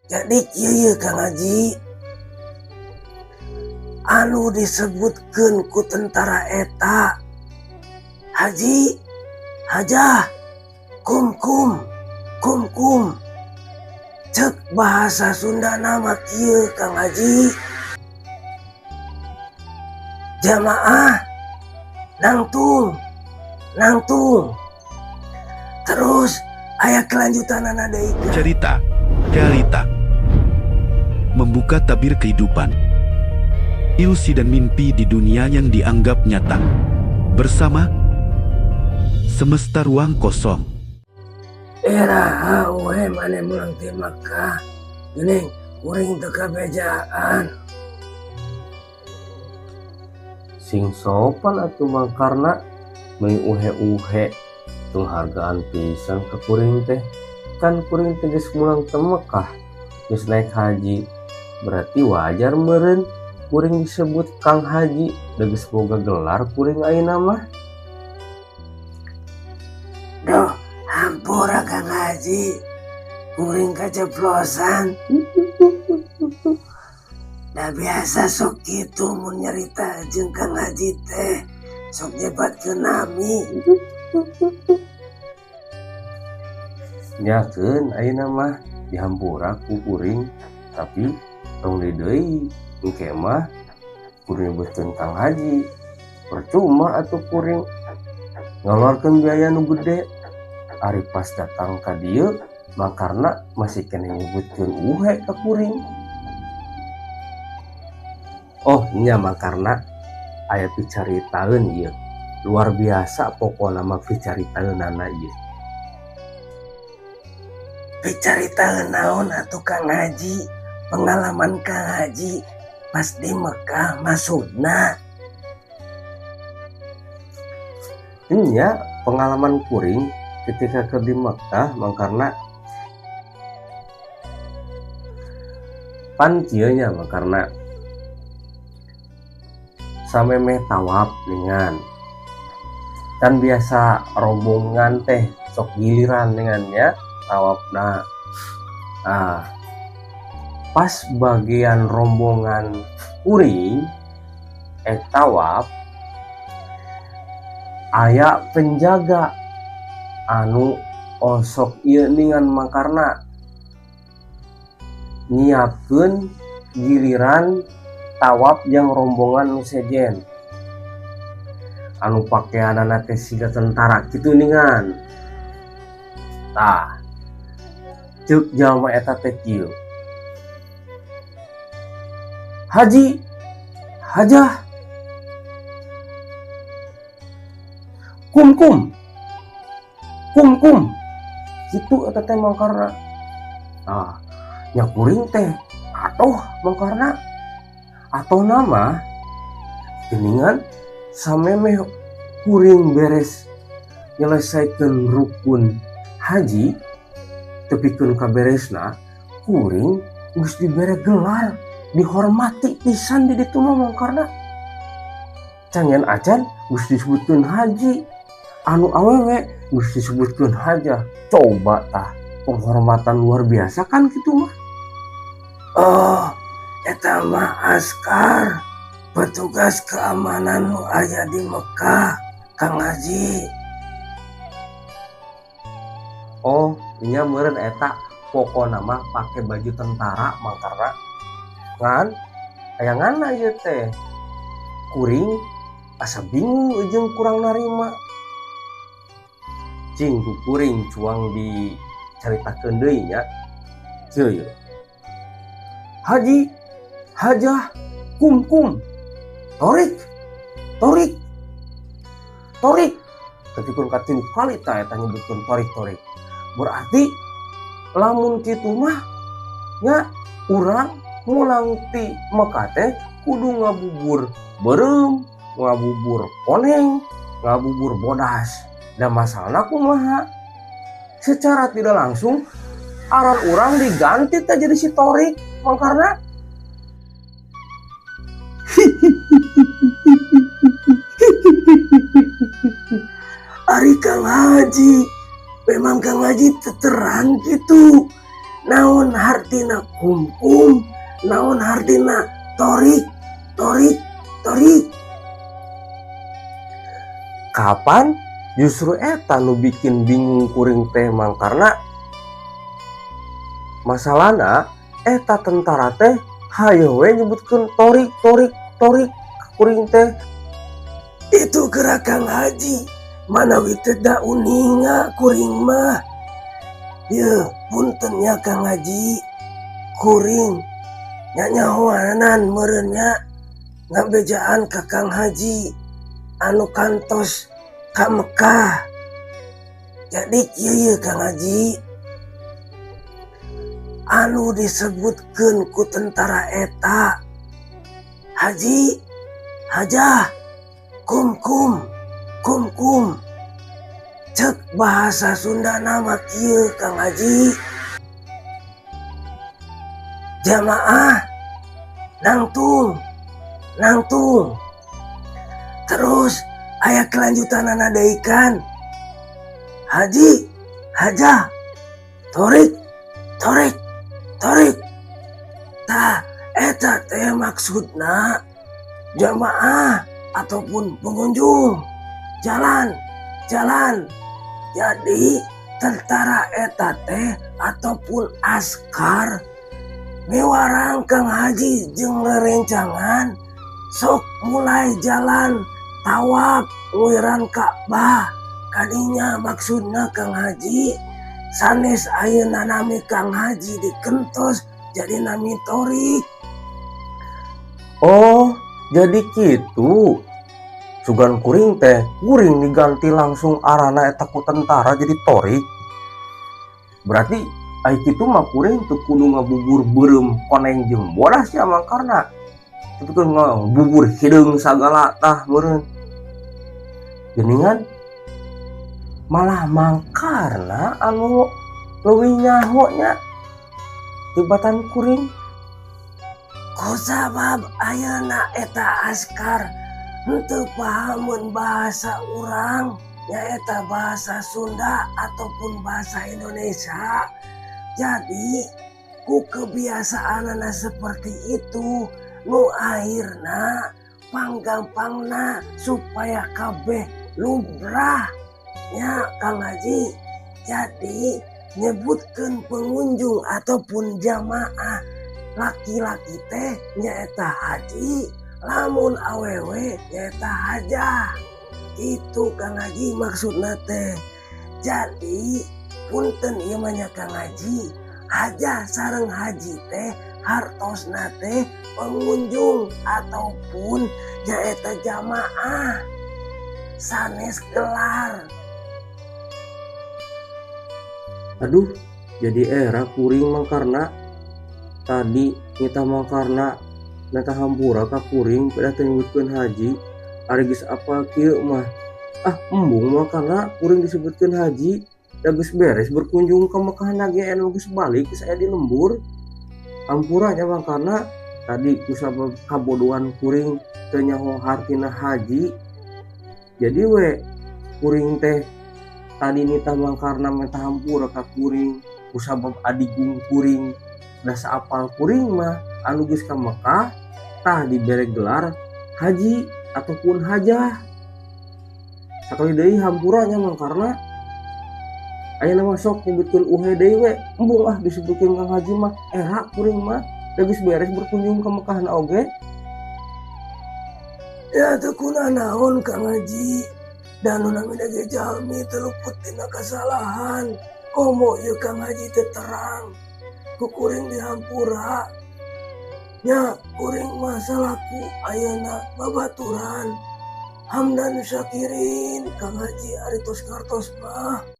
Jadi kieu Kang Haji, anu disebutkeun ku tentara eta Haji Hajah kum cek bahasa Sunda nama kieu Kang Haji, jamaah nangtung terus aya kelanjutanana deui. Cerita membuka tabir kehidupan, ilusi dan mimpi di dunia yang dianggap nyata. Bersama Semesta Ruang Kosong. Era we mane mulang ti Makkah, geuning kuring teu kabejaan. Sing sopan atuh mangkarna meuli uhe-uhe penghargaan pisan ke kuring teh. Kan kuring teh geus mulang teh Mekah, geus naik haji. Berarti wajar meureun kuring disebut Kang Haji, da geus boga gelar kuring ayeuna mah. Duh, hampura Kang Haji, kuring kaceplosan. Da biasa sok kitu mun nyarita jeung Kang Haji teh, sok nyebatkeun nami. Nyakeun ayeuna mah dihampura ku kuring, tapi tong deui engke mah kuring nyebutkeun Kang Haji. Percuma atuh kuring ngeluarkeun biaya nu gede. Ari pas datang ka dieu makarna masih kena nyebutkeun uhe ka kuring. Oh nya makarna aya picaritaeun ieu. Luar biasa pokona mah picaritaeunana ieu. Picaritaeun naon atuh Kang Haji? Pengalaman Kang Haji pas di Mekah maksudna. Nya pengalaman kuring ketika ke di Mekah mangkarna pan kieu nya mangkarna samemeh tawaf ningan. Kan biasa rombongan teh sok giliran ningannya tawafna. Nah, pas bagian rombongan kuring tawaf aya penjaga anu osok ieu ningan mangkarna nyiapkeun giliran tawaf yang rombongan nu sejen anu pakaianana teh siga tentara kitu ningan. Tah ceuk jalma eta teh kieu, Haji Hajah kum kitu eta teh mangkarna. Nah nya kuring teh atoh mangkarna atoh nama geningan samemeh kuring beres nyelesaikeun rukun haji tepikeun kaberesna kuring geus dibere gelar, dihormati pisan di ditu mah mangkarna. Cangen acan geus disebutkeun haji, anu awewe geus disebutkeun hajah. Coba tah penghormatan luar biasa kan kitu mah. Oh, eta mah askar, petugas keamanan nu aya di Mekah Kang Haji. Oh nya meureun eta pokona mah pake baju tentara mangkarna ngan aya ngana ieu teh kuring asa bingung jeung kurang narima. Cing ku kuring cuang dicaritakeun deui nya ceuk Haji Hajah kum torik ketikun katin kali ta eta nyebutkeun torik. Berarti lamun kitu mah nya urang mulang ti Mekah teh kudu ngabubur beureum, ngabubur koneng, ngabubur bodas. Dan masalahna kumaha? Secara tidak langsung aran urang diganti teh jadi si torik mangkarna. Ari Kang Haji, memang Kang Haji terang gitu. naon hartina kumkum, naon hartina torik, torik, torik. Kapan justru eta nu bikin bingung kuring teh mang, karena masalahna eta tentara teh hayo we nyebutkeun torik torik torik kuring teh. Itu gerakan haji manawi teh da uninga kuring mah. Ya punten nya Kang Haji, kuring nyanyahoanan meureunnya ngabejaan ka Kang Haji anu kantos ka Mekah. Jadi kieu Kang Haji, anu disebutkeun ku tentara eta haji, hajah, kumkum, kumkum. Cek bahasa Sunda nama kieu Kang Haji. Jamaah, nangtung, nangtung. Terus aya kelanjutanana deui kan. Haji, hajah, torik, torik, torik. Tah eta teh maksudna jamaah ataupun pengunjung. Jalan, jalan. Jadi tentara eta teh ataupun askar mewarang Kang Haji jeung rerencangan sok mulai jalan tawaf nguiran Ka'bah. Kadinya maksudna Kang Haji sanes ayeuna nami Kang Haji dikentos jadi nami torik. Oh, jadi kitu. Sugan kuring teh, kuring diganti langsung arana eta ku tentara jadi torik. Berarti ai kitu mah kuring teu kudu ngabubur beureum koneng jeung bodas nya mah, karena itu kan ngabubur hideung sagala tah meureun. Geuningan malah mangkarna anu leuwih nyaho nya tibatan kuring. Kusabab ayeuna eta askar henteu pahamun bahasa urang nyaeta bahasa Sunda ataupun bahasa Indonesia. Jadi ku kebiasaanana seperti itu nu akhirna panggampangna supaya kabeh lumrah nya Kang Haji. Jadi nyebutkeun pengunjung ataupun jamaah laki-laki teh nyaeta haji, lamun awewe nyaeta hajah. Itu Kang Haji maksudna teh. Jadi punten ieu mah nya Kang Haji, hajah sareng haji teh hartosna teh pengunjung ataupun nyaeta jamaah sanes gelar. Aduh, jadi era kuring mangkarna tadi kita mangkarna neta hampura ka kuring pada nyebutkeun haji. Ari geus apa kieu mah embung mah karena kuring disebutkeun haji da geus beres berkunjung ka Mekah nage anu geus balik geus aya di lembur. Hampura nya mangkarna tadi kusabab kabodohan kuring teu nyaho hartina haji. Jadi we kuring teh tadi nita mangkarna menta hampura ka kuring kusabab adigung kuring da saapal kuring mah anu geus ka Mekah tah dibere gelar haji ataupun hajah. Sakali deui hampura nya mangkarna ayeuna mah sok nyebutkeun uhe deui we embung disebutkeun Kang Haji mah era kuring mah da geus beres berkunjung ka Mekah na oge. Ya teu kuna naon Kang Haji, dan nu namina ge jalmi teu luput tina kasalahan. Komo ieu Kang Haji teh terang ku kuring di hampura. Nya kuring mah salaku ayeuna babaturan. Hamdan syakirin Kang Haji ari tos kartos mah.